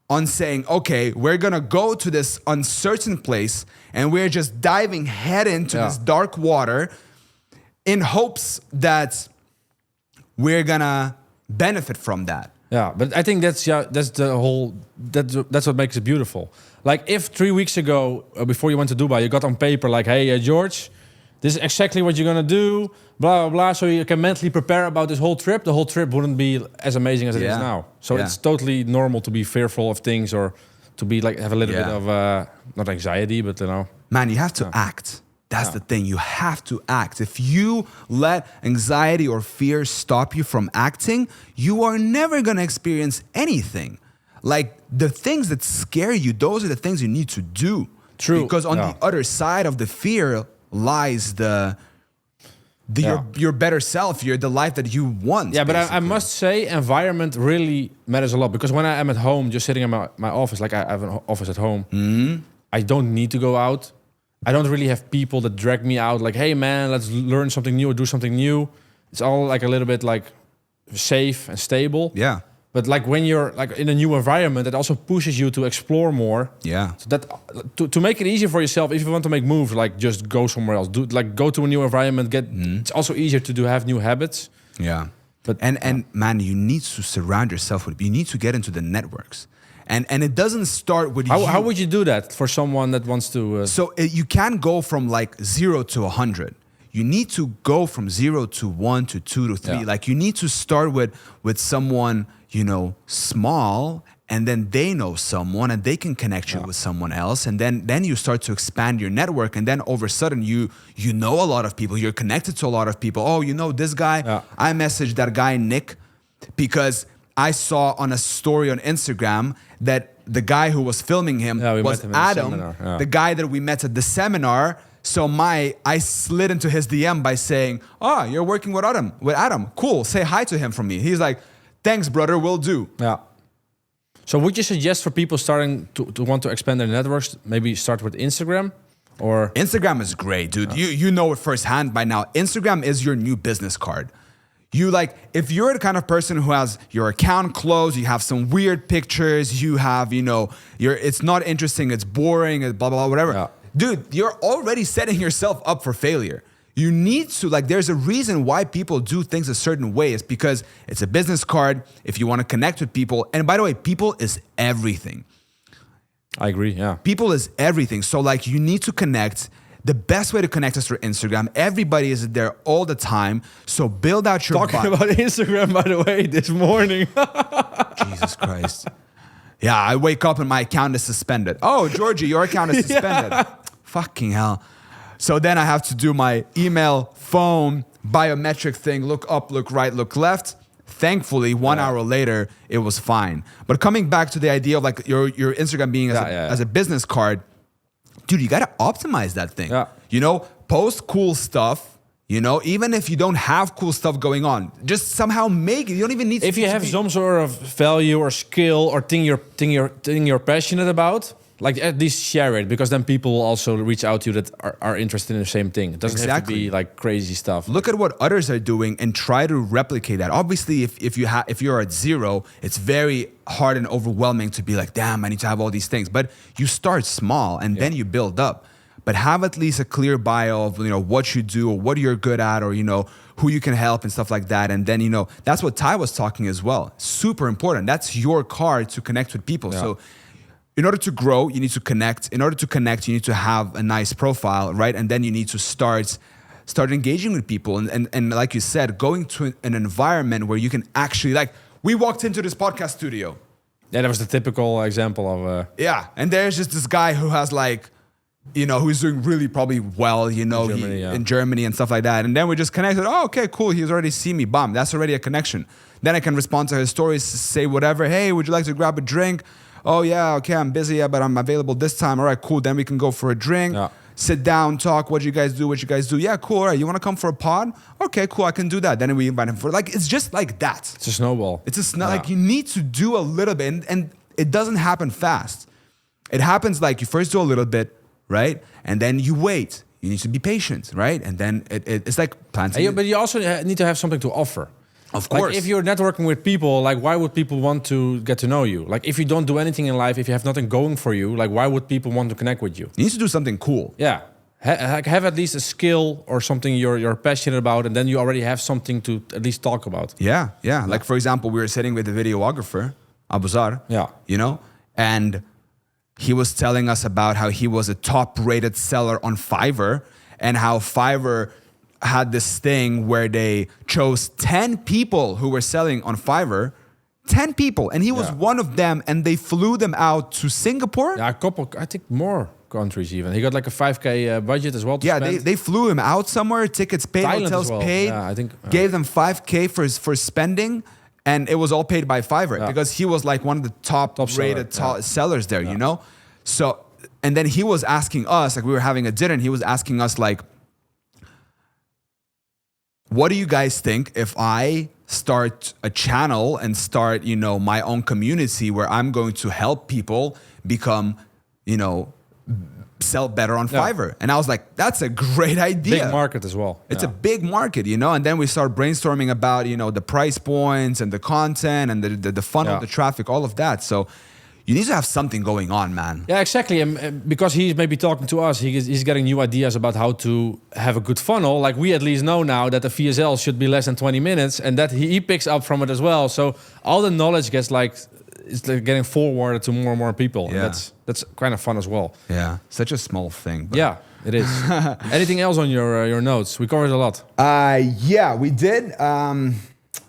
on saying, okay, we're gonna go to this uncertain place and we're just diving head into this dark water in hopes that we're gonna benefit from that. Yeah, but I think that's what makes it beautiful. Like if 3 weeks ago, before you went to Dubai, you got on paper like, hey, George, this is exactly what you're gonna do, blah, blah, blah. So you can mentally prepare about this whole trip. The whole trip wouldn't be as amazing as it is now. So it's totally normal to be fearful of things or to be like, have a little bit of, not anxiety, but you know. Man, you have to act. That's the thing. You have to act. If you let anxiety or fear stop you from acting, you are never gonna experience anything. Like the things that scare you, those are the things you need to do. True. Because on the other side of the fear lies your better self, the life that you want. Yeah, but I must say environment really matters a lot, because when I am at home, just sitting in my office, like I have an office at home, I don't need to go out. I don't really have people that drag me out like, hey man, let's learn something new or do something new. It's all like a little bit like safe and stable. Yeah. But like when you're like in a new environment, it also pushes you to explore more. Yeah. So that to make it easier for yourself, if you want to make moves, like just go somewhere else. Go to a new environment. It's also easier to have new habits. Yeah. But and man, you need to surround yourself with. You need to get into the networks. And it doesn't start with you. How would you do that for someone that wants to? You can't go from like 0 to 100. You need to go from 0 to 1 to 2 to 3. Like you need to start with someone, you know, small, and then they know someone and they can connect you with someone else. And then you start to expand your network. And then over a sudden you know a lot of people. You're connected to a lot of people. Oh, you know this guy? Yeah. I messaged that guy, Nick, because I saw on a story on Instagram that the guy who was filming him was Adam, the guy that we met at the seminar. So I slid into his DM by saying, "Oh, you're working with Adam. Cool. Say hi to him from me." He's like, "Thanks, brother. Will do." Yeah. So would you suggest for people starting to want to expand their networks, maybe start with Instagram? Or Instagram is great, dude. You know it firsthand by now. Instagram is your new business card. If you're the kind of person who has your account closed, you have some weird pictures, you have, it's not interesting, it's boring, blah, blah, blah, whatever. Yeah. Dude, you're already setting yourself up for failure. You need to, there's a reason why people do things a certain way. It's because it's a business card if you want to connect with people. And by the way, people is everything. I agree, yeah. People is everything. So, you need to connect. The best way to connect is through Instagram. Everybody is there all the time. So build out your... Talking about Instagram, by the way, this morning. Jesus Christ. Yeah, I wake up and my account is suspended. Oh, Georgie, your account is suspended. Fucking hell. So then I have to do my email, phone, biometric thing, look up, look right, look left. Thankfully, 1 hour later, it was fine. But coming back to the idea of your Instagram being as a business card, dude, you got to optimize that thing. Yeah. Post cool stuff You know, even if you don't have cool stuff going on, just somehow make it. You don't even need. If you have some sort of value or skill or thing you're passionate about, like at least share it, because then people will also reach out to you that are interested in the same thing. It doesn't have to be like crazy stuff. Look at what others are doing and try to replicate that. Obviously, if you're at zero, it's very hard and overwhelming to be like, damn, I need to have all these things. But you start small and then you build up. But have at least a clear bio of, you know, what you do or what you're good at, or, you know, who you can help and stuff like that. And then, you know, that's what Ty was talking as well. Super important. That's your card to connect with people. So in order to grow, you need to connect. In order to connect, you need to have a nice profile, right? And then you need to start engaging with people. And like you said, going to an environment where you can actually, like, we walked into this podcast studio. Yeah, that was the typical example of... Yeah, and there's just this guy who has like, you know, who's doing really probably well, you know, in Germany and stuff like that. And then we just connected. Oh, okay, cool. He's already seen me. Bam. That's already a connection. Then I can respond to his stories, say whatever. Hey, would you like to grab a drink? Oh, yeah, okay, I'm busy, but I'm available this time. All right, cool. Then we can go for a drink. Yeah. Sit down, talk. What you guys do? What you guys do? Yeah, cool. All right, you want to come for a pod? Okay, cool. I can do that. Then we invite him for, like, it's just like that. It's a snowball. It's like you need to do a little bit, and it doesn't happen fast. It happens like you first do a little bit, right? And then you wait. You need to be patient, right? And then it's like planting. But you also need to have something to offer. Of course. Like if you're networking with people, like why would people want to get to know you? Like if you don't do anything in life, if you have nothing going for you, like why would people want to connect with you? You need to do something cool. Yeah. Have at least a skill or something you're passionate about, and then you already have something to at least talk about. Yeah. Like for example, we were sitting with the videographer, Abuzar. Yeah. You know? And he was telling us about how he was a top-rated seller on Fiverr, and how Fiverr had this thing where they chose 10 people who were selling on Fiverr, 10 people, and he was one of them, and they flew them out to Singapore. Yeah, a couple, I think more countries even. He got like a 5K budget as well to spend. They flew him out somewhere, tickets paid, Thailand hotels paid, I think, gave them 5K for spending, and it was all paid by Fiverr because he was like one of the top-rated sellers there, you know? So, and then he was asking us, like we were having a dinner, and he was asking us like, what do you guys think if I start a channel and start, you know, my own community where I'm going to help people become, you know, sell better on Fiverr? And I was like, that's a great idea. Big market as well. It's a big market, you know? And then we start brainstorming about, you know, the price points and the content and the funnel, the traffic, all of that. So you need to have something going on, man. Yeah, exactly. And because he's maybe talking to us, he's getting new ideas about how to have a good funnel. Like we at least know now that the VSL should be less than 20 minutes, and that he picks up from it as well. So all the knowledge gets it's like getting forwarded to more and more people. Yeah. And that's kind of fun as well. Yeah, such a small thing. But. Yeah, it is. Anything else on your notes? We covered a lot. Yeah, we did.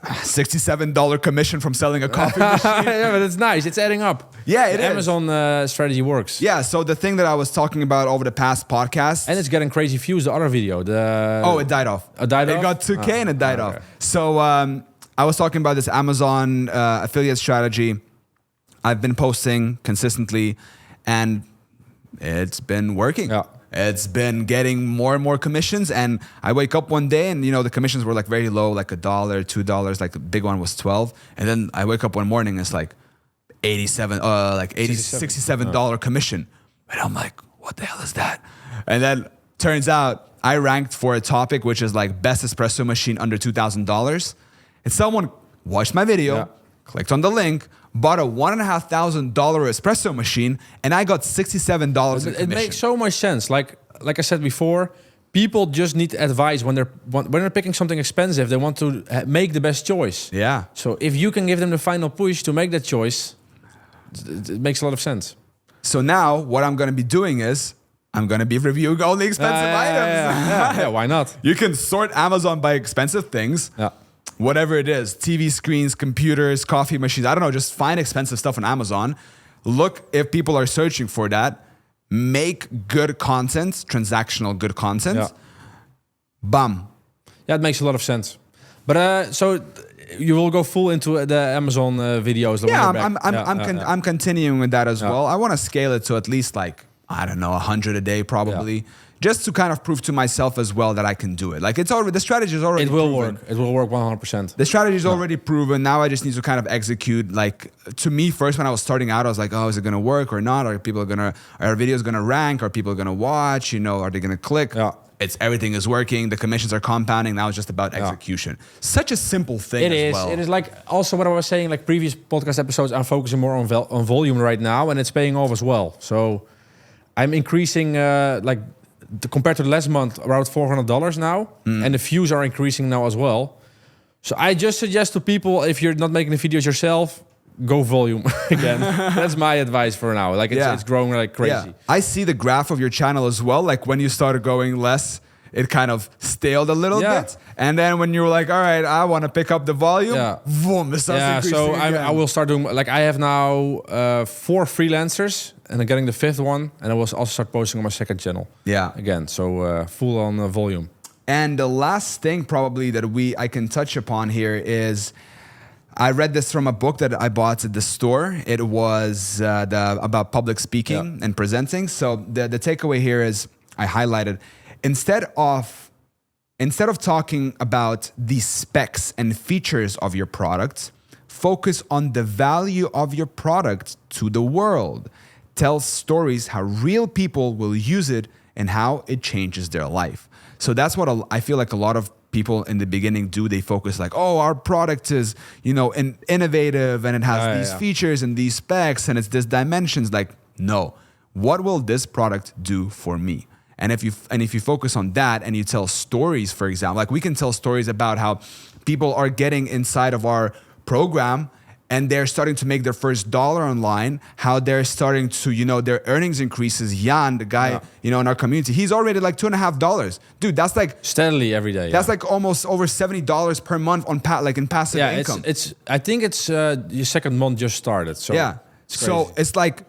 $67 commission from selling a coffee machine. Yeah, but it's nice. It's adding up. Yeah, it the is. Amazon strategy works. Yeah, so the thing that I was talking about over the past podcast. And it's getting crazy views, the other video. It died off. It died off? It got 2K and it died off. So I was talking about this Amazon affiliate strategy. I've been posting consistently, and it's been working. Yeah. It's been getting more and more commissions, and I wake up one day and, you know, the commissions were like very low, like $1, $2, like the big one was 12. And then I wake up one morning, it's like $67 commission. And I'm like, what the hell is that? And then turns out I ranked for a topic, which is like best espresso machine under $2,000. And someone watched my video, clicked on the link, bought a $1,500 espresso machine, and I got $67 in commission. It makes so much sense. Like I said before, people just need advice when they're picking something expensive. They want to make the best choice. Yeah. So if you can give them the final push to make that choice, it makes a lot of sense. So now what I'm going to be doing is I'm going to be reviewing all the expensive items. Yeah, why not? You can sort Amazon by expensive things. Yeah. Whatever it is, TV screens, computers, coffee machines, I don't know, just find expensive stuff on Amazon. Look if people are searching for that. Make good content, transactional good content. Yeah. Bam. Yeah, it makes a lot of sense. But so you will go full into the Amazon videos. Yeah, I'm continuing with that as well. I want to scale it to at least like, I don't know, 100 a day probably. just to kind of prove to myself as well that I can do it. Like it's already, the strategy is already It will proven. work. It will work 100%. The strategy is already proven. Now I just need to kind of execute. Like to me, first when I was starting out, I was like, oh, is it gonna work or not? Are our videos gonna rank? Are people gonna watch? You know, are they gonna click? Yeah. Everything is working. The commissions are compounding. Now it's just about execution. Such a simple thing. It is like also what I was saying, like previous podcast episodes, I'm focusing more on volume right now, and it's paying off as well. So I'm increasing compared to the last month, around $400 now, and the views are increasing now as well. So I just suggest to people, if you're not making the videos yourself, go volume again. That's my advice for now. Like it's growing like crazy. Yeah. I see the graph of your channel as well. Like when you started going less, it kind of staled a little bit. And then when you were like, all right, I want to pick up the volume, boom, it starts increasing again. I will start doing, like I have now 4 freelancers and I'm getting the 5th one. And I will also start posting on my 2nd channel. Yeah. Again, so full on volume. And the last thing probably that I can touch upon here is, I read this from a book that I bought at the store. It was about public speaking and presenting. So the takeaway here is, I highlighted, instead of talking about the specs and features of your product, focus on the value of your product to the world. Tell stories how real people will use it and how it changes their life. So that's what I feel like a lot of people in the beginning do. They focus like, oh, our product is, innovative and it has these features and these specs and it's this dimensions. Like, no, what will this product do for me? And if you focus on that and you tell stories, for example, like we can tell stories about how people are getting inside of our program and they're starting to make their first dollar online, how they're starting to, their earnings increases. Jan, the guy, in our community, he's already like $2.50. Dude, that's like steadily every day. That's like almost over $70 per month on in passive income. I think it's your 2nd month just started. So it's like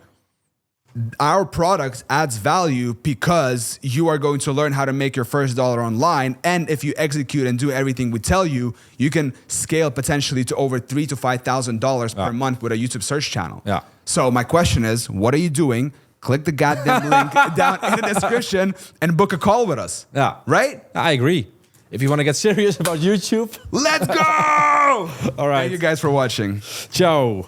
our product adds value because you are going to learn how to make your first dollar online. And if you execute and do everything we tell you, you can scale potentially to over $3,000 to $5,000 per month with a YouTube search channel. Yeah. So my question is, what are you doing? Click the goddamn link down in the description and book a call with us. Yeah. Right? I agree. If you want to get serious about YouTube, let's go! All right. Thank you guys for watching. Ciao.